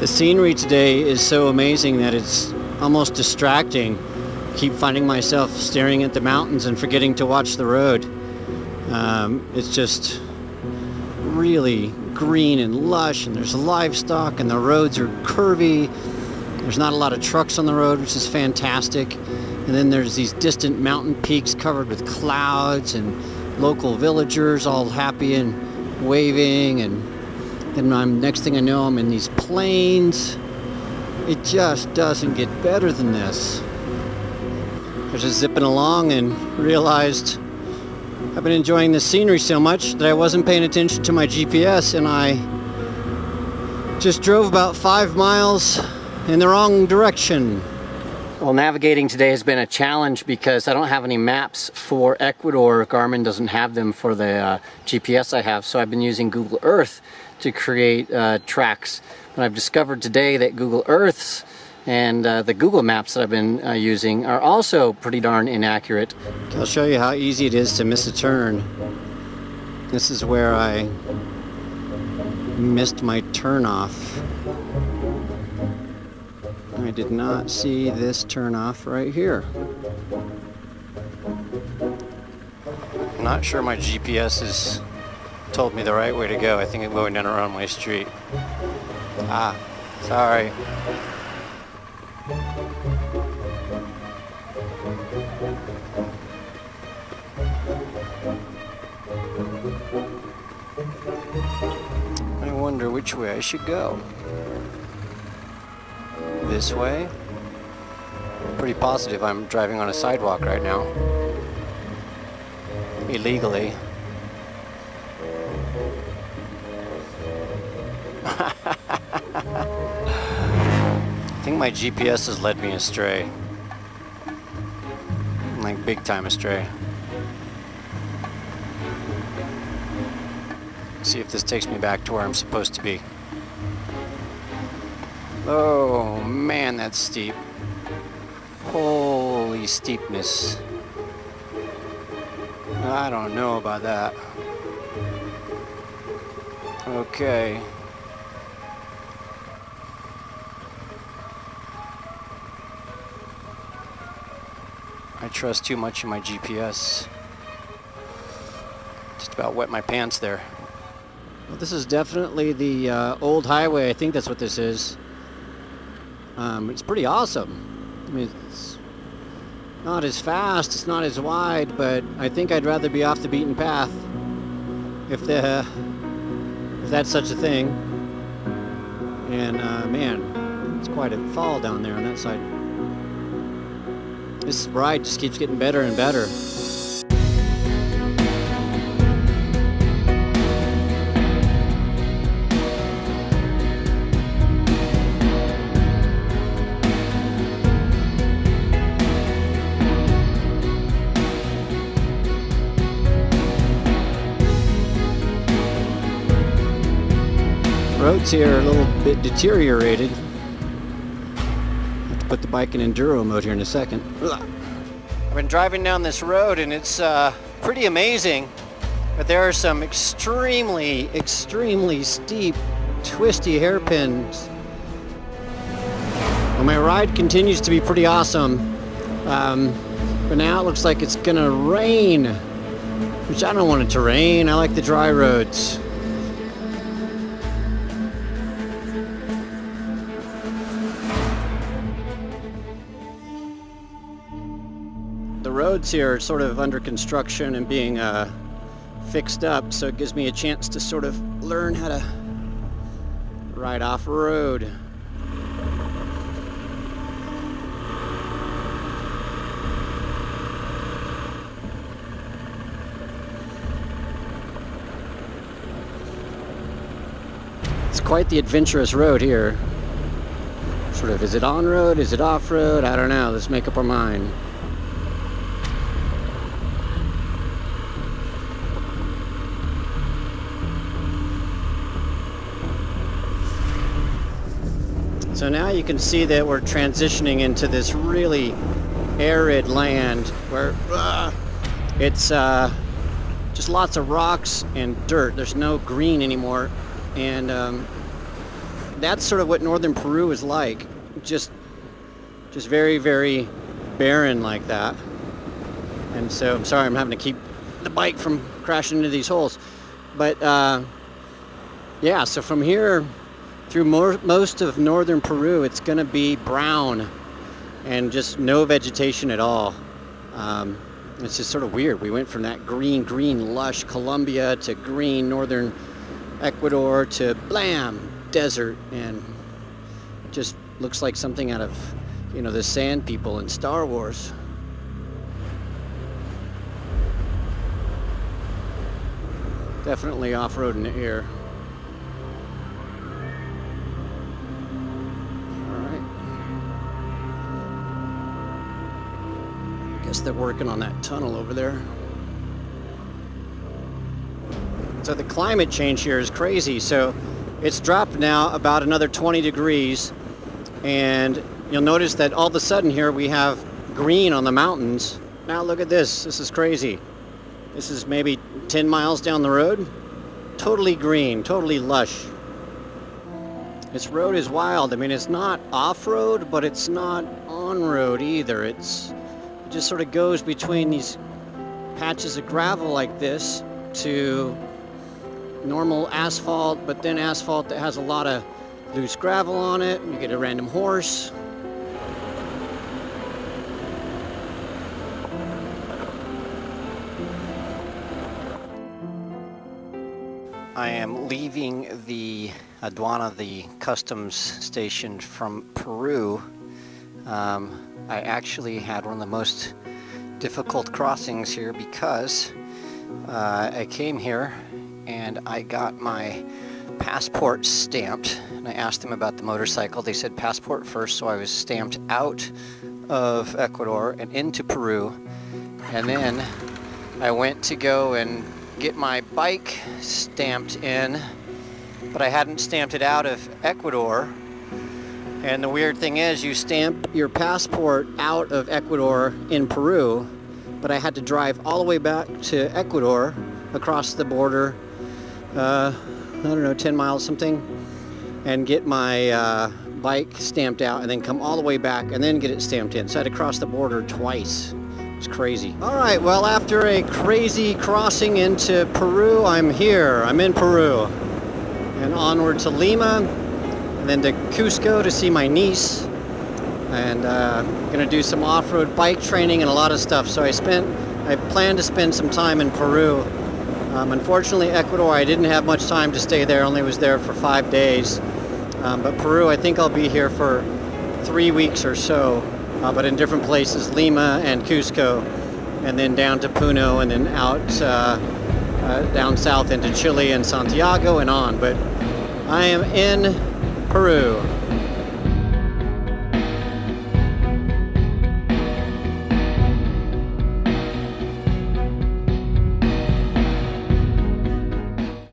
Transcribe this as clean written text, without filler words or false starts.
The scenery today is so amazing that it's almost distracting. I keep finding myself staring at the mountains and forgetting to watch the road. It's just really green and lush, and there's livestock, and the roads are curvy. There's not a lot of trucks on the road, which is fantastic. And then there's these distant mountain peaks covered with clouds and local villagers all happy and waving, and then next thing I know, I'm in these plains. It just doesn't get better than this. I was just zipping along and realized I've been enjoying the scenery so much that I wasn't paying attention to my GPS, and I just drove about 5 miles in the wrong direction. Well, navigating today has been a challenge because I don't have any maps for Ecuador. Garmin doesn't have them for the GPS I have, so I've been using Google Earth to create tracks. But I've discovered today that Google Earths and the Google Maps that I've been using are also pretty darn inaccurate. I'll show you how easy it is to miss a turn. This is where I missed my turn off. I did not see this turn off right here. I'm not sure my GPS has told me the right way to go. I think I'm going down a one-way street. Ah, sorry. I wonder which way I should go. This way? I'm pretty positive I'm driving on a sidewalk right now. Illegally. I think my GPS has led me astray. Like big time astray. See if this takes me back to where I'm supposed to be. Oh man, that's steep. Holy steepness. I don't know about that. Okay. I trust too much in my GPS. Just about wet my pants there. Well, this is definitely the old highway. I think that's what this is. It's pretty awesome. I mean, it's not as fast, it's not as wide, but I think I'd rather be off the beaten path, if that's such a thing. And man, it's quite a fall down there on that side. This ride just keeps getting better and better. Roads here are a little bit deteriorated. Have to put the bike in enduro mode here in a second. I've been driving down this road and it's pretty amazing, but there are some extremely steep, twisty hairpins. Well, my ride continues to be pretty awesome, but now it looks like it's gonna rain, which I don't want it to rain. I like the dry roads. The roads here are sort of under construction and being fixed up, so it gives me a chance to sort of learn how to ride off-road. It's quite the adventurous road here. Sort of, is it on-road, is it off-road? I don't know, let's make up our mind. So now you can see that we're transitioning into this really arid land where it's just lots of rocks and dirt. There's no green anymore, and that's sort of what northern Peru is like. Just very, very barren like that. And so I'm sorry I'm having to keep the bike from crashing into these holes. But yeah, so from here through most of northern Peru, it's going to be brown and just no vegetation at all. It's just sort of weird. We went from that green, lush Colombia to green northern Ecuador to blam, desert, and it just looks like something out of, you know, the Sand People in Star Wars. Definitely off-roading here. Guess they're working on that tunnel over there. So the climate change here is crazy. So it's dropped now about another 20 degrees, and you'll notice that all of a sudden here we have green on the mountains. Now look at this. This is crazy. This is maybe 10 miles down the road. Totally green, totally lush. This road is wild. I mean, it's not off-road, but it's not on-road either. It just sort of goes between these patches of gravel like this to normal asphalt, but then asphalt that has a lot of loose gravel on it. You get a random horse. I am leaving the aduana, the customs station from Peru. I actually had one of the most difficult crossings here because I came here and I got my passport stamped, and I asked them about the motorcycle. They said passport first, so I was stamped out of Ecuador and into Peru, and then I went to go and get my bike stamped in, but I hadn't stamped it out of Ecuador. And the weird thing is, you stamp your passport out of Ecuador in Peru, but I had to drive all the way back to Ecuador across the border, I don't know, 10 miles something, and get my bike stamped out and then come all the way back and then get it stamped in. So I had to cross the border twice. It's crazy. All right, well, after a crazy crossing into Peru, I'm here. I'm in Peru. And onward to Lima, and then to Cusco to see my niece, and gonna do some off-road bike training and a lot of stuff. So I planned to spend some time in Peru. Unfortunately, Ecuador, I didn't have much time to stay there. Only was there for 5 days. But Peru, I think I'll be here for 3 weeks or so, but in different places, Lima and Cusco, and then down to Puno, and then out down south into Chile and Santiago and on. But I am in Peru.